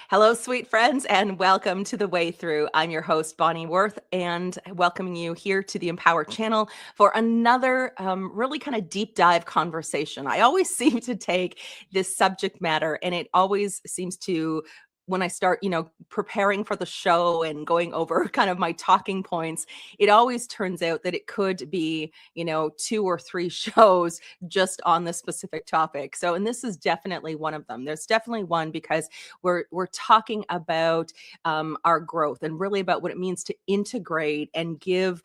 Hello, sweet friends, and welcome to The Way Through. I'm your host, Bonnie Worth, and welcoming you here to the Empower channel for another really kind of deep dive conversation. I always seem to take this subject matter, and it always seems to, when I start, preparing for the show and going over kind of my talking points, it always turns out that it could be, 2 or 3 shows just on this specific topic. So, and this is definitely one of them. There's definitely one because we're talking about our growth and really about what it means to integrate and give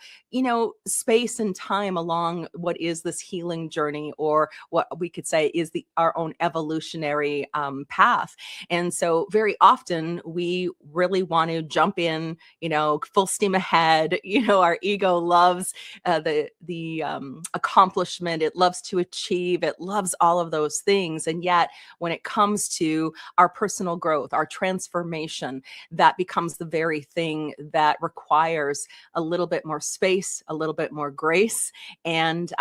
space and time along what is this healing journey, or what we could say is our own evolutionary path. And so very often we really want to jump in, full steam ahead. Our ego loves the accomplishment. It loves to achieve. It loves all of those things. And yet when it comes to our personal growth, our transformation, that becomes the very thing that requires a little bit more space, a little bit more grace, and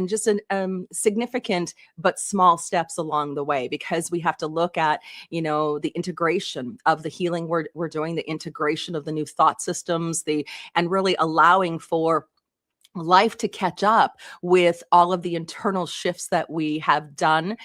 just significant but small steps along the way, because we have to look at the integration of the healing we're doing, the integration of the new thought systems, and really allowing for life to catch up with all of the internal shifts that we have done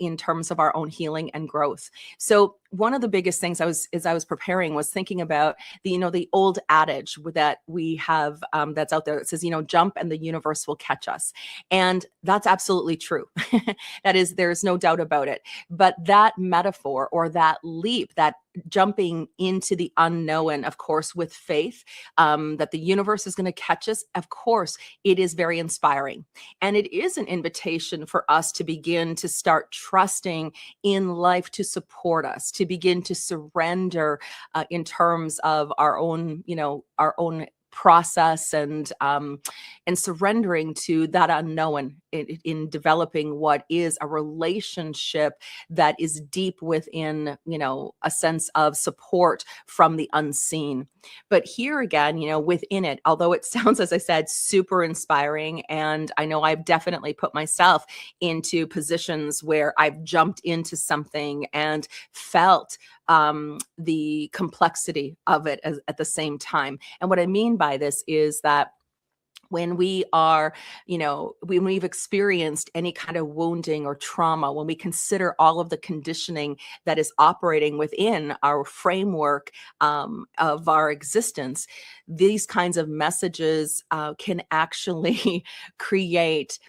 in terms of our own healing and growth. So one of the biggest things as I was preparing was thinking about the old adage that we have that's out there that says, jump and the universe will catch us. And that's absolutely true. There's no doubt about it. But that metaphor, or that leap, that jumping into the unknown, of course, with faith, that the universe is going to catch us, of course, it is very inspiring. And it is an invitation for us to begin to start trusting in life to support us, to begin to surrender in terms of our own process, and surrendering to that unknown in developing what is a relationship that is deep within, a sense of support from the unseen. But here again, within it, although it sounds, as I said, super inspiring, and I know I've definitely put myself into positions where I've jumped into something and felt the complexity of it at the same time. And what I mean by this is that when we are, when we've experienced any kind of wounding or trauma, when we consider all of the conditioning that is operating within our framework of our existence, these kinds of messages can actually create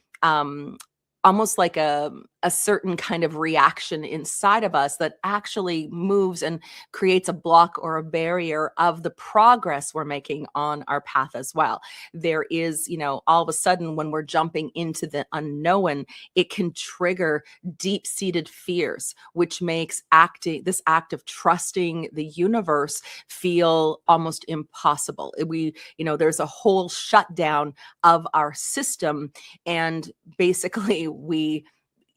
almost like a certain kind of reaction inside of us that actually moves and creates a block or a barrier of the progress we're making on our path as well. There is, all of a sudden when we're jumping into the unknown, it can trigger deep-seated fears, which makes this act of trusting the universe feel almost impossible. There's a whole shutdown of our system, and basically we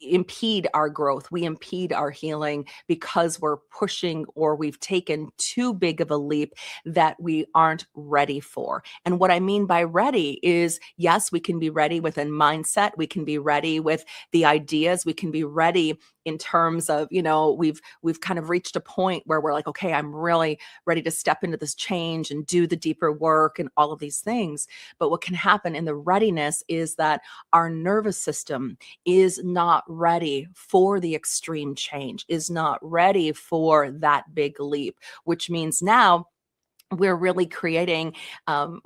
impede our growth, we impede our healing, because we're pushing, or we've taken too big of a leap that we aren't ready for. And what I mean by ready is, yes, we can be ready with a mindset, we can be ready with the ideas, we can be ready in terms of, we've kind of reached a point where we're like, okay, I'm really ready to step into this change and do the deeper work and all of these things. But what can happen in the readiness is that our nervous system is not ready for the extreme change, is not ready for that big leap, which means now we're really creating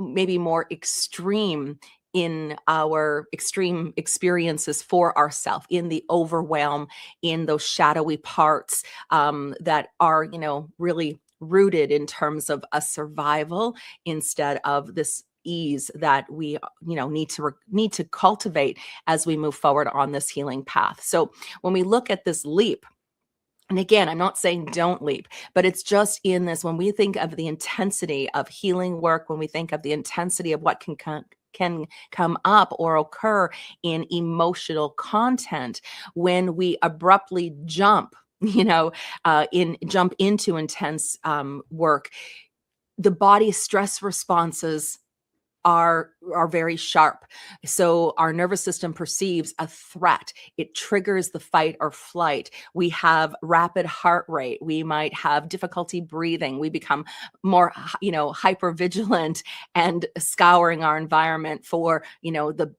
maybe more extreme in our extreme experiences for ourselves, in the overwhelm, in those shadowy parts that are, really rooted in terms of a survival instead of this ease that we need to cultivate as we move forward on this healing path. So when we look at this leap, and again, I'm not saying don't leap, but it's just in this, when we think of the intensity of healing work, when we think of the intensity of what can come up or occur in emotional content, when we abruptly jump into intense work, the body's stress responses are very sharp. So our nervous system perceives a threat. It triggers the fight or flight. We have rapid heart rate. We might have difficulty breathing. We become more, hyper vigilant and scouring our environment for,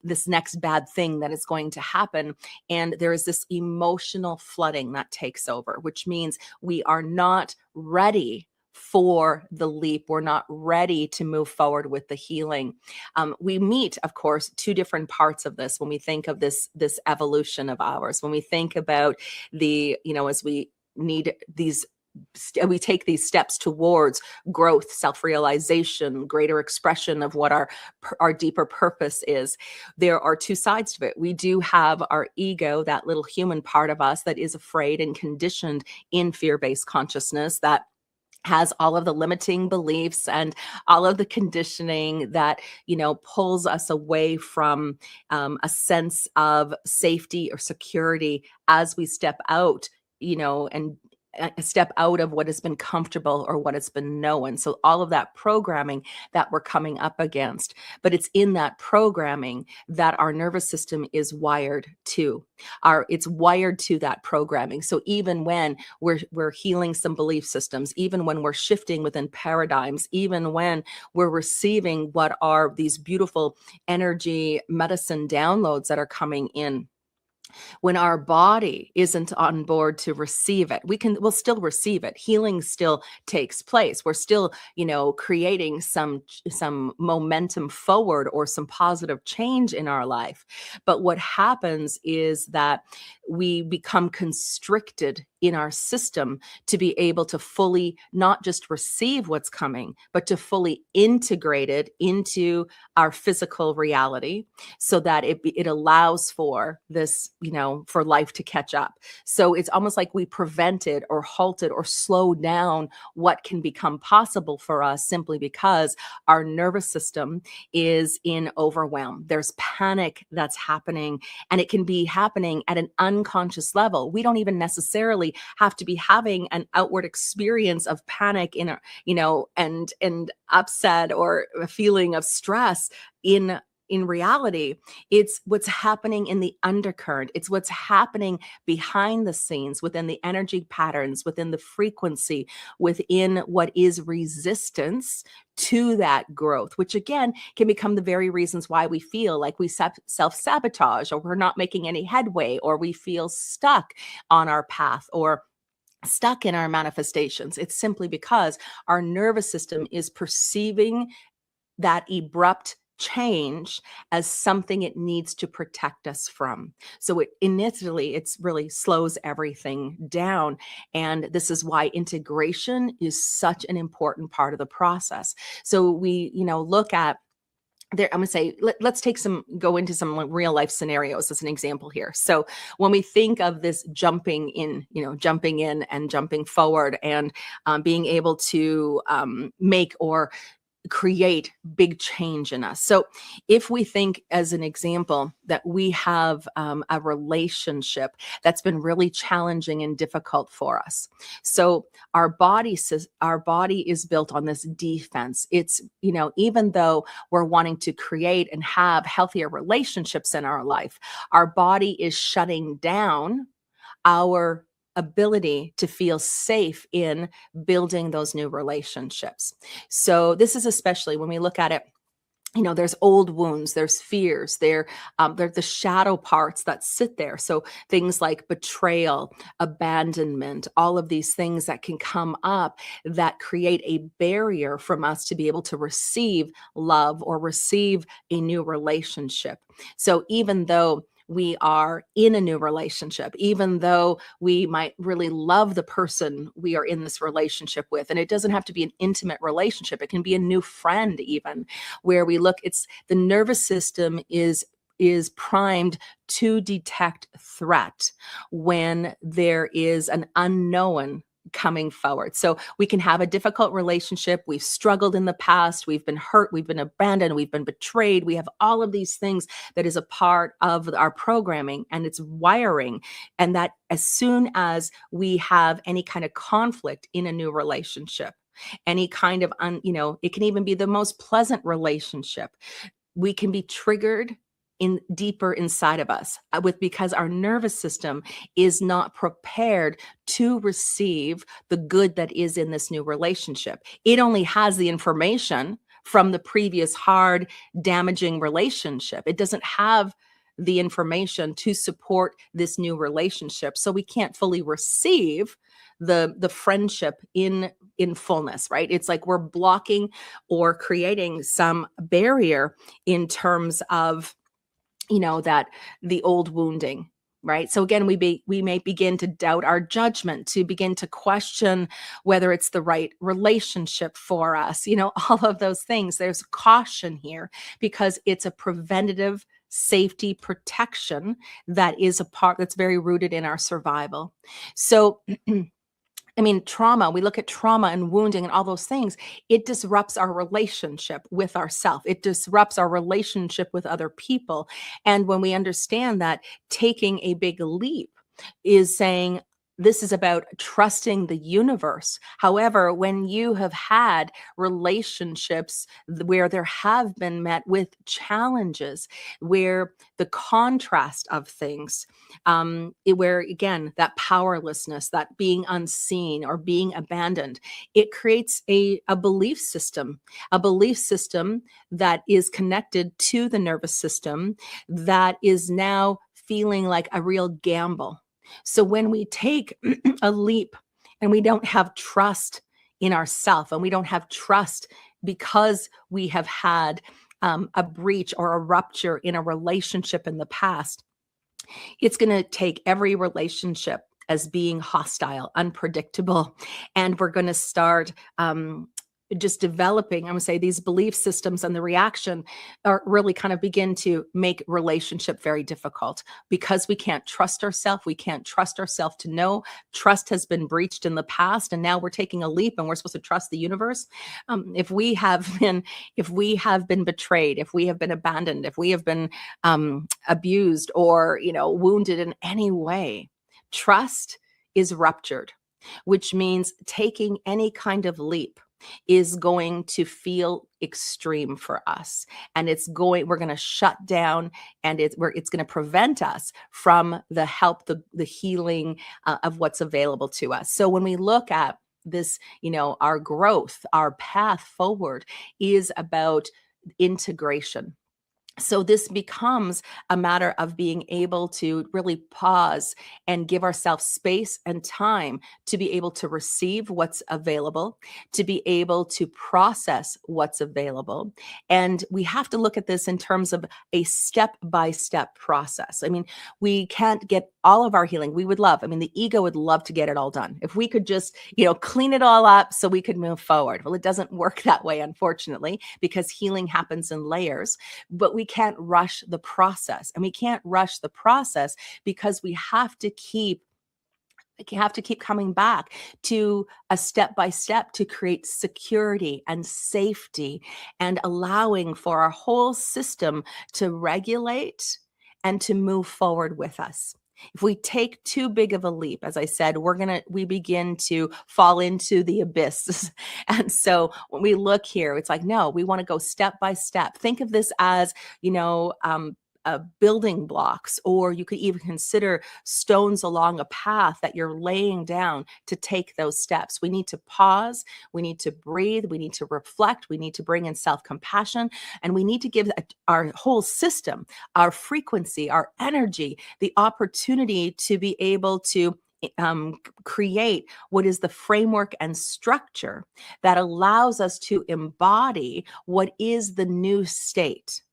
this next bad thing that is going to happen. And there is this emotional flooding that takes over, which means we are not ready for the leap. We're not ready to move forward with the healing. We meet, of course, two different parts of this when we think of this evolution of ours. When we think about as we need these we take these steps towards growth, self-realization, greater expression of what our deeper purpose is. There are two sides to it. We do have our ego, that little human part of us that is afraid and conditioned in fear-based consciousness, that has all of the limiting beliefs and all of the conditioning that pulls us away from a sense of safety or security as we step out, and step out of what has been comfortable or what has been known. So all of that programming that we're coming up against, but it's in that programming that our nervous system is wired to. It's wired to that programming. So even when we're healing some belief systems, even when we're shifting within paradigms, even when we're receiving what are these beautiful energy medicine downloads that are coming in, when our body isn't on board to receive it, we'll still receive it. Healing still takes place. We're still, creating some momentum forward or some positive change in our life. But what happens is that we become constricted in our system to be able to fully not just receive what's coming, but to fully integrate it into our physical reality, so that it allows for this, for life to catch up. So it's almost like we prevented or halted or slowed down what can become possible for us, simply because our nervous system is in overwhelm. There's panic that's happening, and it can be happening at an unconscious level. We don't even necessarily have to be having an outward experience of panic and upset or a feeling of stress in reality. It's what's happening in the undercurrent. It's what's happening behind the scenes, within the energy patterns, within the frequency, within what is resistance to that growth, which again can become the very reasons why we feel like we self-sabotage, or we're not making any headway, or we feel stuck on our path, or stuck in our manifestations. It's simply because our nervous system is perceiving that abrupt change as something it needs to protect us from. So it's really slows everything down. And this is why integration is such an important part of the process. So we, look at there, I'm going to say, let's go into some like real life scenarios as an example here. So when we think of this jumping in and jumping forward, and being able to make or create big change in us. So if we think, as an example, that we have a relationship that's been really challenging and difficult for us. So our body is built on this defense. It's, even though we're wanting to create and have healthier relationships in our life, our body is shutting down our ability to feel safe in building those new relationships. So this is especially when we look at it, there's old wounds, there's fears, they're the shadow parts that sit there. So things like betrayal, abandonment, all of these things that can come up that create a barrier from us to be able to receive love or receive a new relationship. So even though we are in a new relationship, even though we might really love the person we are in this relationship with, and it doesn't have to be an intimate relationship, it can be a new friend even, where we look, it's the nervous system is primed to detect threat when there is an unknown coming forward. So we can have a difficult relationship. We've struggled in the past. We've been hurt. We've been abandoned. We've been betrayed. We have all of these things that is a part of our programming and its wiring. And that as soon as we have any kind of conflict in a new relationship, any kind of, it can even be the most pleasant relationship. We can be triggered in deeper inside of us with because our nervous system is not prepared to receive the good that is in this new relationship. It only has the information from the previous hard, damaging relationship. It doesn't have the information to support this new relationship. So we can't fully receive the friendship in fullness, right? It's like we're blocking or creating some barrier in terms of, that the old wounding, right? So again, we may begin to doubt our judgment, to begin to question whether it's the right relationship for us, all of those things. There's caution here because it's a preventative safety protection that is a part that's very rooted in our survival. So I mean, trauma, we look at trauma and wounding and all those things, it disrupts our relationship with ourself. It disrupts our relationship with other people. And when we understand that, taking a big leap is saying, this is about trusting the universe. However, when you have had relationships where there have been met with challenges, where the contrast of things, where again, that powerlessness, that being unseen or being abandoned, it creates a belief system that is connected to the nervous system that is now feeling like a real gamble. So when we take a leap and we don't have trust in ourselves and we don't have trust because we have had a breach or a rupture in a relationship in the past, it's going to take every relationship as being hostile, unpredictable, and we're going to start just developing, I'm going to say, these belief systems, and the reaction are really kind of begin to make relationship very difficult because we can't trust ourselves. We can't trust ourselves to know trust has been breached in the past, and now we're taking a leap and we're supposed to trust the universe. If we have been betrayed, if we have been abandoned, if we have been abused or wounded in any way, trust is ruptured, which means taking any kind of leap is going to feel extreme for us, and we're going to shut down, and it's going to prevent us from the help, the healing of what's available to us. So when we look at this, our growth, our path forward is about integration. So this becomes a matter of being able to really pause and give ourselves space and time to be able to receive what's available, to be able to process what's available. And we have to look at this in terms of a step-by-step process. I mean, we can't get all of our healing. The ego would love to get it all done. If we could just, clean it all up so we could move forward. Well, it doesn't work that way, unfortunately, because healing happens in layers. But we can't rush the process. And we can't rush the process because we have to keep coming back to a step by step to create security and safety and allowing for our whole system to regulate and to move forward with us. If we take too big of a leap, as I said, we begin to fall into the abyss. And so when we look here, it's like, no, we want to go step by step. Think of this as, building blocks, or you could even consider stones along a path that you're laying down to take those steps. We need to pause, we need to breathe, we need to reflect, we need to bring in self-compassion, and we need to give our whole system, our frequency, our energy, the opportunity to be able to create what is the framework and structure that allows us to embody what is the new state.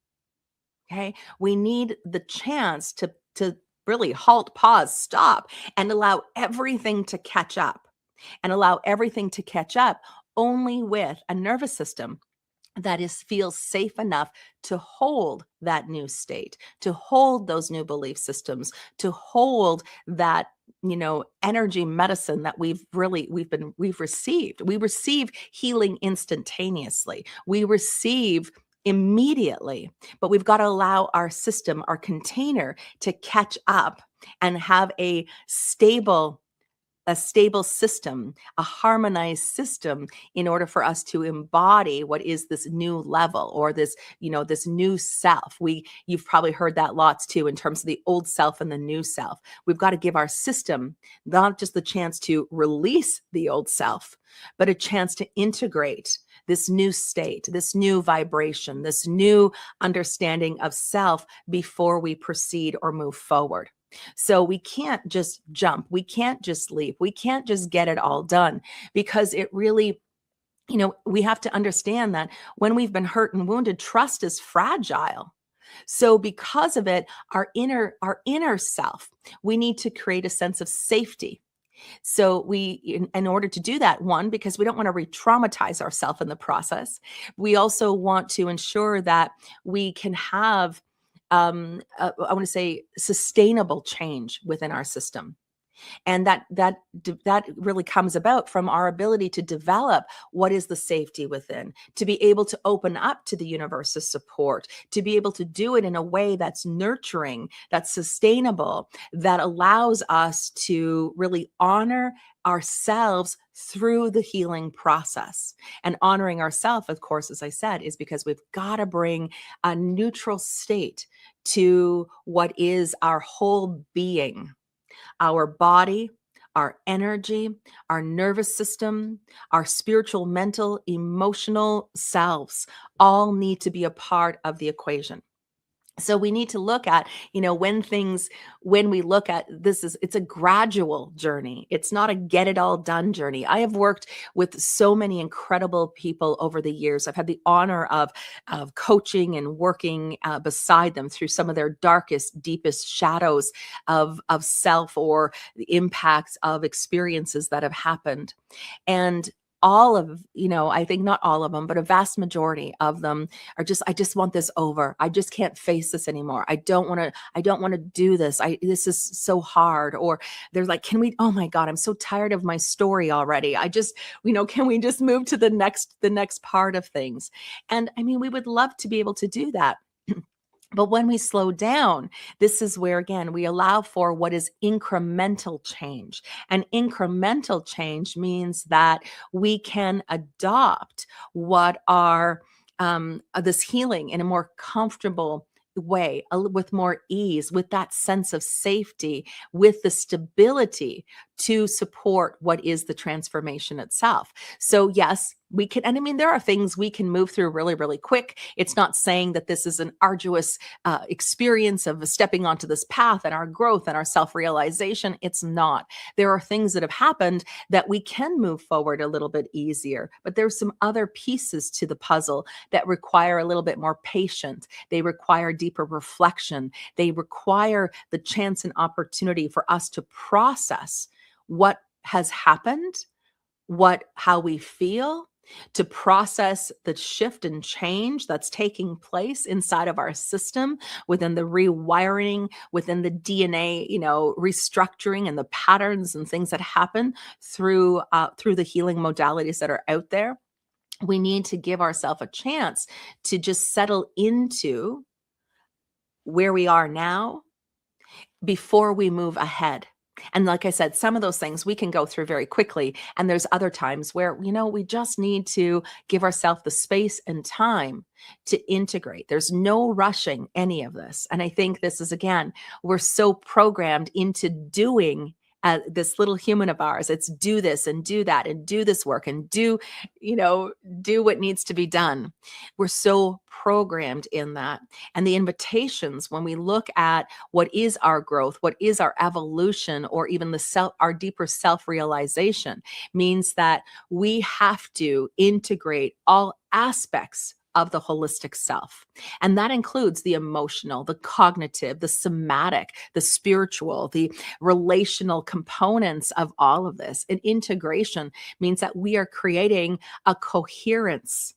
Okay. We need the chance to really halt, pause, stop, and allow everything to catch up, and allow everything to catch up only with a nervous system that feels safe enough to hold that new state, to hold those new belief systems, to hold that energy medicine that we've received. We receive healing instantaneously. We receive immediately, but we've got to allow our system, our container, to catch up and have a stable a stable system, a harmonized system in order for us to embody what is this new level or this, this new self. You've probably heard that lots too in terms of the old self and the new self. We've got to give our system not just the chance to release the old self, but a chance to integrate this new state, this new vibration, this new understanding of self before we proceed or move forward. So we can't just jump. We can't just leap. We can't just get it all done because it really, we have to understand that when we've been hurt and wounded, trust is fragile. So because of it, our inner self, we need to create a sense of safety. So in order to do that, one, because we don't want to re-traumatize ourselves in the process, we also want to ensure that we can have, I want to say, sustainable change within our system. And that really comes about from our ability to develop what is the safety within, to be able to open up to the universe's support, to be able to do it in a way that's nurturing, that's sustainable, that allows us to really honor ourselves through the healing process. And honoring ourselves, of course, as I said, is because we've got to bring a neutral state to what is our whole being. Our body, our energy, our nervous system, our spiritual, mental, emotional selves all need to be a part of the equation. So we need to look at, when we look at this, it's a gradual journey. It's not a get it all done journey. I have worked with so many incredible people over the years. I've had the honor of coaching and working beside them through some of their darkest, deepest shadows of self or the impacts of experiences that have happened. And all of, I think not all of them, but a vast majority of them are I just want this over. I just can't face this anymore. I don't want to do this. This is so hard. Or they're like, oh my God, I'm so tired of my story already. Can we just move to the next part of things? And I mean, we would love to be able to do that. But when we slow down, this is where, again, we allow for what is incremental change. And incremental change means that we can adopt what are this healing in a more comfortable way, with more ease, with that sense of safety, with the stability to support what is the transformation itself. So yes, we can, and I mean, there are things we can move through really, really quick. It's not saying that this is an arduous experience of stepping onto this path and our growth and our self-realization. It's not. There are things that have happened that we can move forward a little bit easier, but there's some other pieces to the puzzle that require a little bit more patience. They require deeper reflection. They require the chance and opportunity for us to process what has happened, how we feel, to process the shift and change that's taking place inside of our system, within the rewiring, within the DNA, restructuring and the patterns and things that happen through the healing modalities that are out there. We need to give ourselves a chance to just settle into where we are now before we move ahead. And like I said, some of those things we can go through very quickly. And there's other times where, we just need to give ourselves the space and time to integrate. There's no rushing any of this. And I think this is, again, we're so programmed into doing this little human of ours. It's do this and do that and do this work and do what needs to be done. We're so programmed in that. And the invitations, when we look at what is our growth, what is our evolution, or even our deeper self-realization, means that we have to integrate all aspects of the holistic self. And that includes the emotional, the cognitive, the somatic, the spiritual, the relational components of all of this. And integration means that we are creating a coherence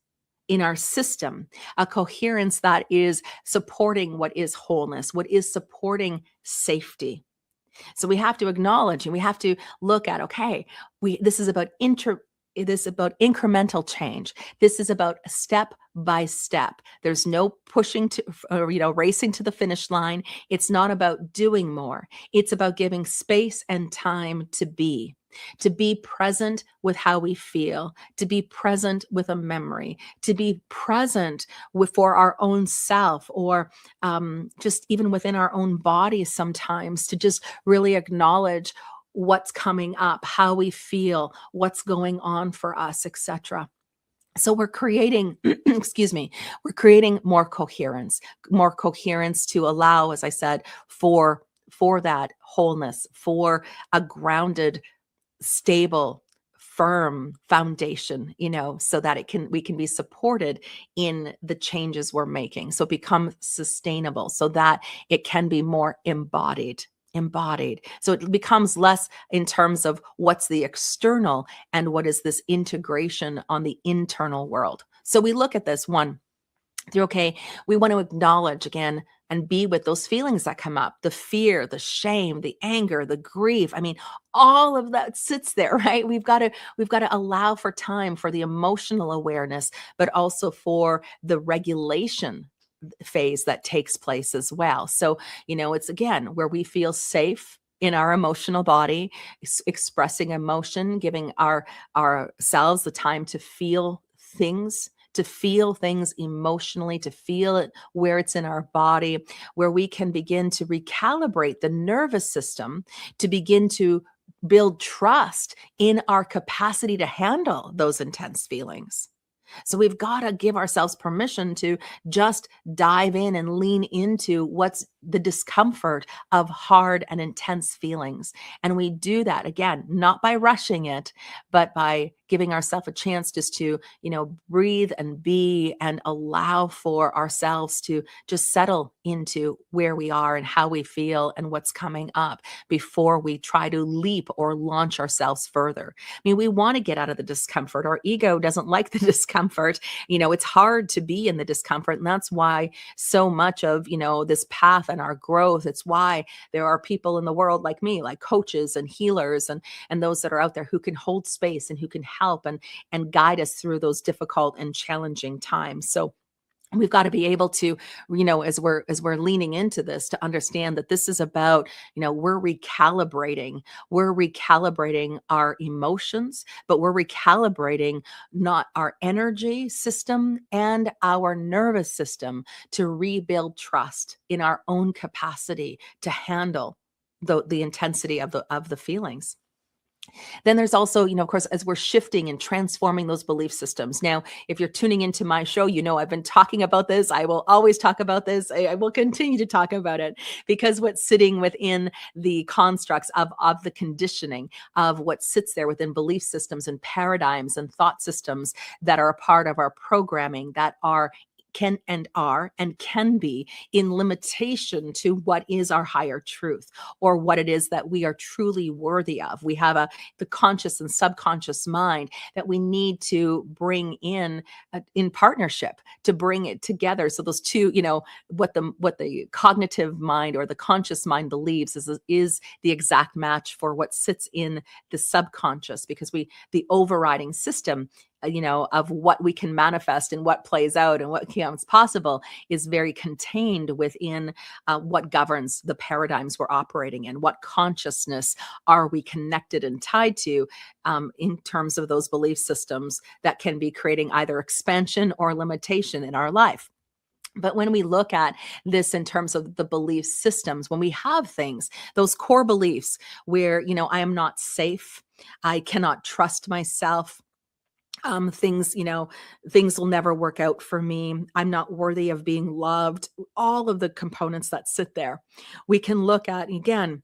in our system, a coherence that is supporting what is wholeness, what is supporting safety. So we have to acknowledge and we have to look at, okay, this is about incremental change. This is about step by step. There's no pushing racing to the finish line. It's not about doing more. It's about giving space and time to be. to be present with how we feel, to be present with a memory, to be present with for our own self, or just even within our own bodies sometimes, to just really acknowledge what's coming up, how we feel, what's going on for us, etc. So we're creating, excuse me, we're creating more coherence to allow, as I said, for that wholeness, for a grounded, stable, firm foundation, so that we can be supported in the changes we're making. So it becomes sustainable, so that it can be more embodied. So it becomes less in terms of what's the external and what is this integration on the internal world. So we look at this one through, okay, we want to acknowledge again and be with those feelings that come up, the fear, the shame, the anger, the grief. I mean, all of that sits there, right? We've got to allow for time for the emotional awareness, but also for the regulation phase that takes place as well. So, it's again where we feel safe in our emotional body, expressing emotion, giving ourselves the time to feel things emotionally, to feel it where it's in our body, where we can begin to recalibrate the nervous system, to begin to build trust in our capacity to handle those intense feelings. So we've got to give ourselves permission to just dive in and lean into what's the discomfort of hard and intense feelings. And we do that again, not by rushing it, but by giving ourselves a chance just to, breathe and be and allow for ourselves to just settle into where we are and how we feel and what's coming up before we try to leap or launch ourselves further. I mean, we want to get out of the discomfort. Our ego doesn't like the discomfort. It's hard to be in the discomfort. And that's why so much of, this path and our growth, it's why there are people in the world like me, like coaches and healers and those that are out there who can hold space and who can help and guide us through those difficult and challenging times. So we've got to be able to, as we're leaning into this, to understand that this is about, we're recalibrating our emotions, but we're recalibrating not our energy system and our nervous system to rebuild trust in our own capacity to handle the intensity of the feelings. Then there's also, of course, as we're shifting and transforming those belief systems. Now, if you're tuning into my show, I've been talking about this. I will always talk about this. I will continue to talk about it, because what's sitting within the constructs of the conditioning of what sits there within belief systems and paradigms and thought systems that are a part of our programming, that are can be in limitation to what is our higher truth, or what it is that we are truly worthy of. We have the conscious and subconscious mind that we need to bring in partnership, to bring it together. So those two, what the cognitive mind or the conscious mind believes is the exact match for what sits in the subconscious, because the overriding system, of what we can manifest and what plays out and what becomes possible, is very contained within what governs the paradigms we're operating in. What consciousness are we connected and tied to in terms of those belief systems that can be creating either expansion or limitation in our life? But when we look at this in terms of the belief systems, when we have things, those core beliefs where, I am not safe, I cannot trust myself, things will never work out for me, I'm not worthy of being loved, all of the components that sit there, we can look at, again,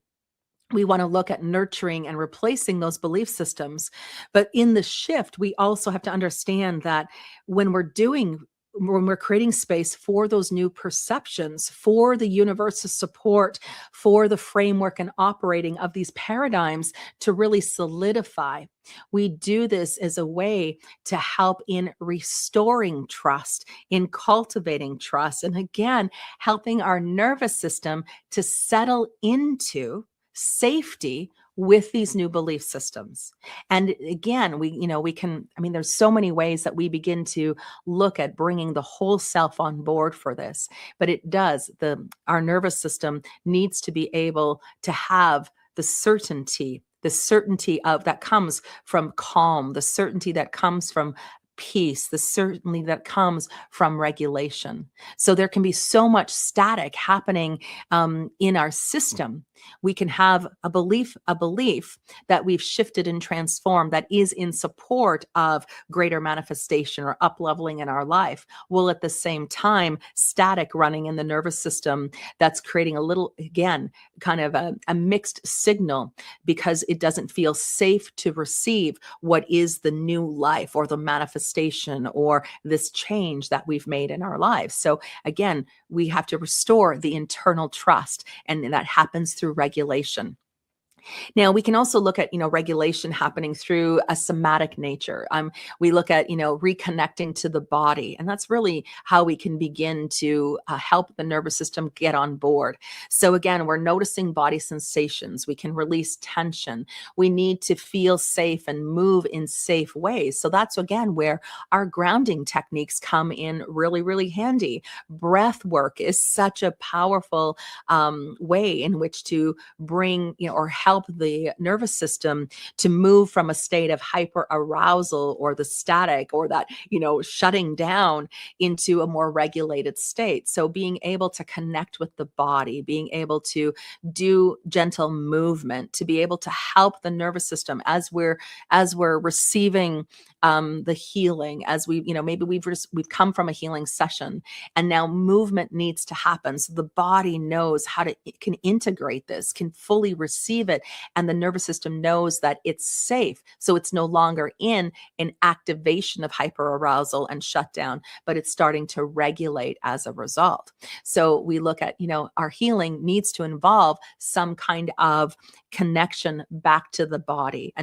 we want to look at nurturing and replacing those belief systems. But in the shift, we also have to understand that when we're creating space for those new perceptions, for the universe's support, for the framework and operating of these paradigms to really solidify, we do this as a way to help in restoring trust, in cultivating trust, and again, helping our nervous system to settle into safety with these new belief systems. And again, we can, there's so many ways that we begin to look at bringing the whole self on board for this, but our nervous system needs to be able to have the certainty, the certainty of that comes from calm, the certainty that comes from peace, the certainty that comes from regulation. So there can be so much static happening in our system. We can have a belief that we've shifted and transformed that is in support of greater manifestation or up leveling in our life. While at the same time, static running in the nervous system that's creating a little, again, kind of a mixed signal because it doesn't feel safe to receive what is the new life or the manifestation or this change that we've made in our lives. So again, we have to restore the internal trust, and that happens through regulation. Now, we can also look at, regulation happening through a somatic nature. We look at, reconnecting to the body, and that's really how we can begin to help the nervous system get on board. So again, we're noticing body sensations. We can release tension. We need to feel safe and move in safe ways. So that's again where our grounding techniques come in really, really handy. Breath work is such a powerful way in which to bring, or help the nervous system to move from a state of hyper arousal or the static or that, shutting down into a more regulated state. So being able to connect with the body, being able to do gentle movement, to be able to help the nervous system as we're receiving the healing, as we, maybe we've come from a healing session and now movement needs to happen. So the body knows how to, it can integrate this, can fully receive it. And the nervous system knows that it's safe. So it's no longer in an activation of hyperarousal and shutdown, but it's starting to regulate as a result. So we look at, our healing needs to involve some kind of connection back to the body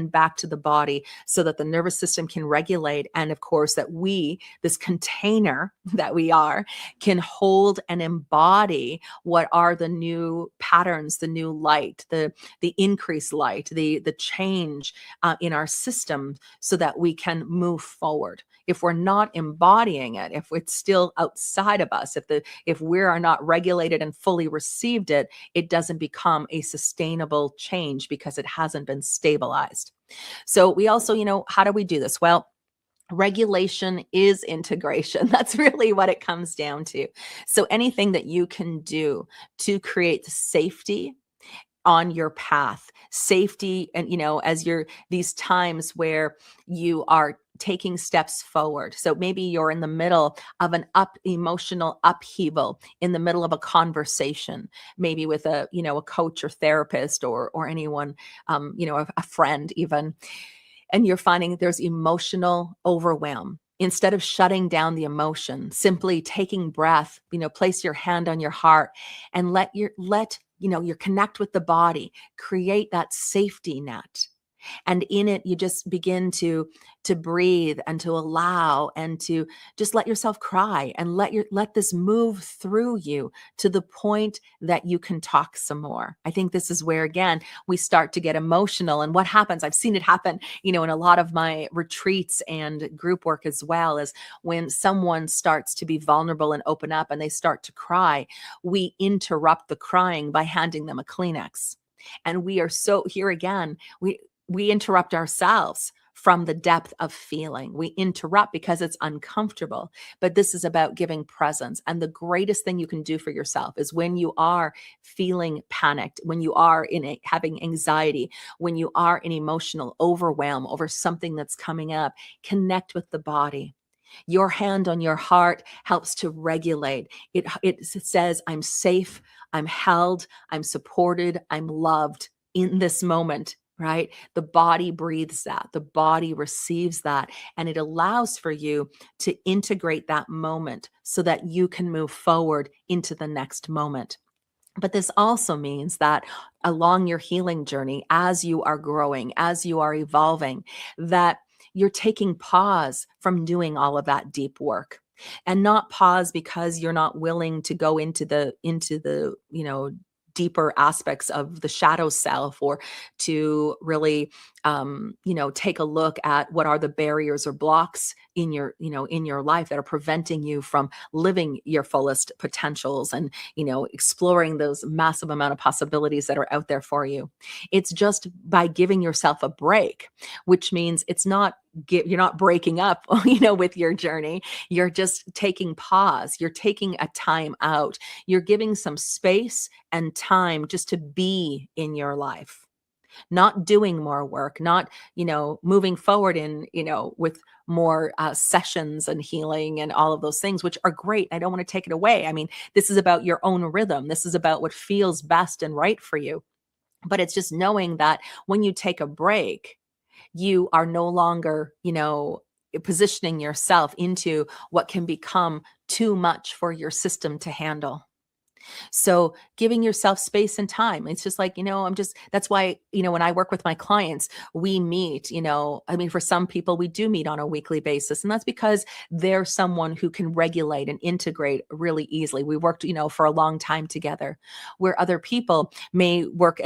so that the nervous system can regulate. And of course, that we, this container that we are, can hold and embody what are the new patterns, the new light, the increased light, the change in our system so that we can move forward. If we're not embodying it, if it's still outside of us, if we are not regulated and fully received it, it doesn't become a sustainable change because it hasn't been stabilized. So we also, how do we do this? Well, regulation is integration. That's really what it comes down to. So anything that you can do to create safety on your path, safety, and as you're these times where you are taking steps forward. So maybe you're in the middle of an emotional upheaval, in the middle of a conversation, maybe with a coach or therapist or anyone, a friend even, and you're finding there's emotional overwhelm. Instead of shutting down the emotion, simply taking breath, place your hand on your heart and let your connect with the body, create that safety net. And in it, you just begin to breathe and to allow and to just let yourself cry and let this move through you to the point that you can talk some more. I think this is where, again, we start to get emotional. And what happens, I've seen it happen, in a lot of my retreats and group work as well, is when someone starts to be vulnerable and open up and they start to cry, we interrupt the crying by handing them a Kleenex. And we are so, here again, we interrupt ourselves from the depth of feeling. We interrupt because it's uncomfortable, but this is about giving presence. And the greatest thing you can do for yourself is when you are feeling panicked, when you are having anxiety, when you are in emotional overwhelm over something that's coming up, connect with the body. Your hand on your heart helps to regulate. It says, I'm safe, I'm held, I'm supported, I'm loved in this moment. Right? The body breathes that, the body receives that, and it allows for you to integrate that moment so that you can move forward into the next moment. But this also means that along your healing journey, as you are growing, as you are evolving, that you're taking pause from doing all of that deep work. And not pause because you're not willing to go into the deeper aspects of the shadow self, or to really take a look at what are the barriers or blocks in your in your life that are preventing you from living your fullest potentials, and exploring those massive amount of possibilities that are out there for you. It's just by giving yourself a break, which means it's not you're not breaking up with your journey. You're just taking pause, you're taking a time out, you're giving some space and time just to be in your life, not doing more work, not moving forward in with more sessions and healing and all of those things, which are great. I don't want to take it away. I mean, this is about your own rhythm, this is about what feels best and right for you. But it's just knowing that when you take a break, you are no longer positioning yourself into what can become too much for your system to handle. So giving yourself space and time. It's just like, that's why, when I work with my clients, we meet, I mean, for some people, we do meet on a weekly basis. And that's because they're someone who can regulate and integrate really easily. We worked, for a long time together, where other people may work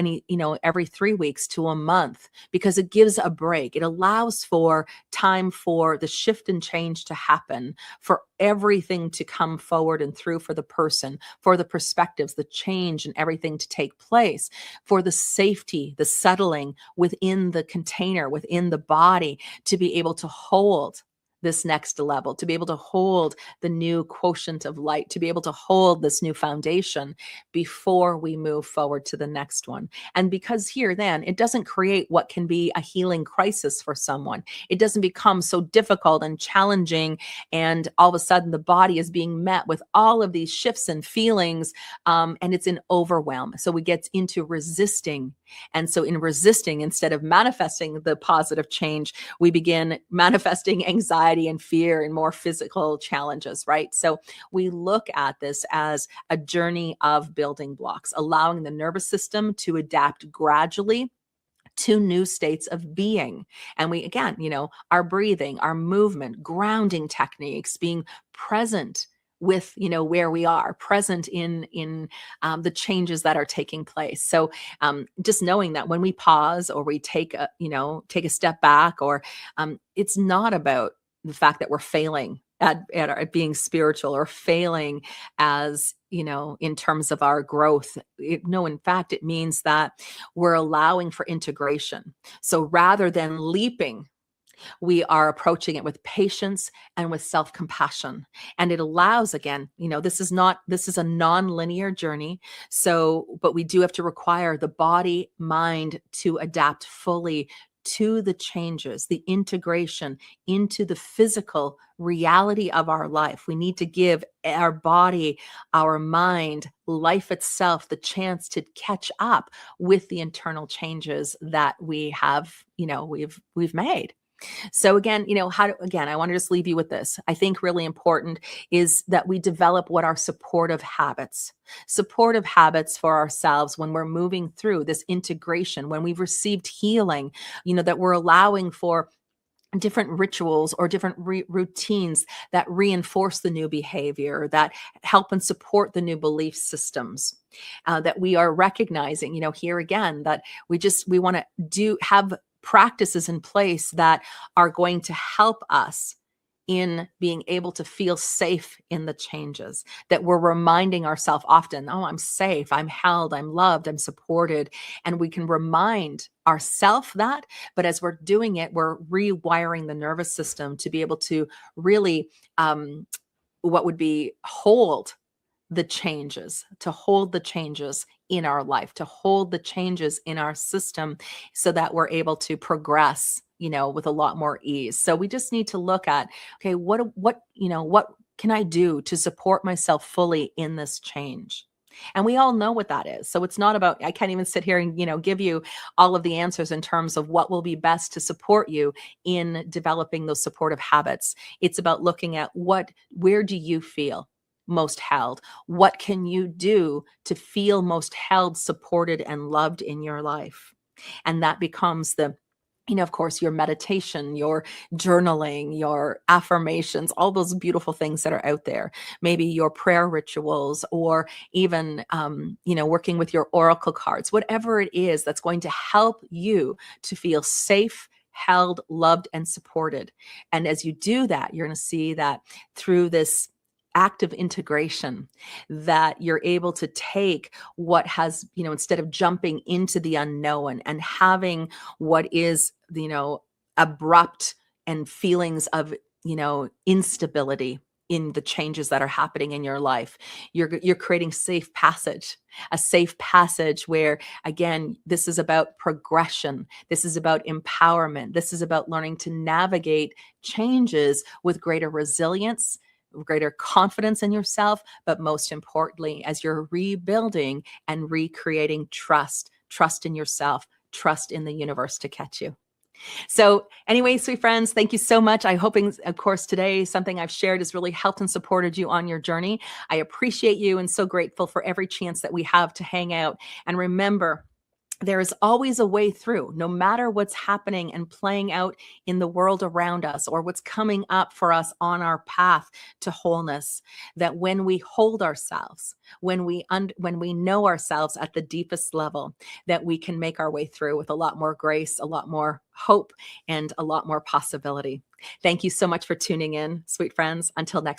every 3 weeks to a month, because it gives a break. It allows for time for the shift and change to happen, for everything to come forward and through for the person, for the perspectives, the change and everything to take place, for the safety, the settling within the container, within the body, to be able to hold this next level, to be able to hold the new quotient of light, to be able to hold this new foundation before we move forward to the next one. And because here, then, it doesn't create what can be a healing crisis for someone. It doesn't become so difficult and challenging, and all of a sudden the body is being met with all of these shifts and feelings, and it's in overwhelm. So we get into resisting. And so in resisting, instead of manifesting the positive change, we begin manifesting anxiety and fear and more physical challenges, right? So we look at this as a journey of building blocks, allowing the nervous system to adapt gradually to new states of being. And we, again, our breathing, our movement, grounding techniques, being present with where we are, present in the changes that are taking place. So just knowing that when we pause, or we take a step back, or it's not about the fact that we're failing at being spiritual, or failing as in terms of our growth. No, in fact, it means that we're allowing for integration. So rather than leaping, we are approaching it with patience and with self-compassion. And it allows, again, this is a non-linear journey. So, but we do have to require the body, mind to adapt fully to the changes, the integration into the physical reality of our life. We need to give our body, our mind, life itself, the chance to catch up with the internal changes that we have, we've made. So again, I want to just leave you with this. I think really important is that we develop what are supportive habits for ourselves when we're moving through this integration, when we've received healing, that we're allowing for different rituals or different routines that reinforce the new behavior, that help and support the new belief systems, that we are recognizing, here again, that we want to have practices in place that are going to help us in being able to feel safe in the changes, that we're reminding ourselves often, oh, I'm safe, I'm held, I'm loved, I'm supported. And we can remind ourselves that, but as we're doing it, we're rewiring the nervous system to be able to really, what would be hold the changes, to hold the changes in our life, to hold the changes in our system, so that we're able to progress, with a lot more ease. So we just need to look at, okay, what can I do to support myself fully in this change? And we all know what that is. So it's not about, I can't even sit here and, give you all of the answers in terms of what will be best to support you in developing those supportive habits. It's about looking at where do you feel most held? What can you do to feel most held, supported, and loved in your life? And that becomes the of course, your meditation, your journaling, your affirmations, all those beautiful things that are out there. Maybe your prayer rituals, or even, working with your oracle cards, whatever it is that's going to help you to feel safe, held, loved, and supported. And as you do that, you're going to see that through this active integration, that you're able to take what has, instead of jumping into the unknown and having what is, abrupt and feelings of, instability in the changes that are happening in your life. You're creating a safe passage where, again, this is about progression. This is about empowerment. This is about learning to navigate changes with greater resilience, greater confidence in yourself, but most importantly, as you're rebuilding and recreating trust in yourself, trust in the universe to catch you. So anyway, sweet friends, thank you so much. I'm hoping, of course, today something I've shared has really helped and supported you on your journey. I appreciate you and so grateful for every chance that we have to hang out. And remember, there is always a way through, no matter what's happening and playing out in the world around us, or what's coming up for us on our path to wholeness. That when we hold ourselves, when we know ourselves at the deepest level, that we can make our way through with a lot more grace, a lot more hope, and a lot more possibility. Thank you so much for tuning in, sweet friends. Until next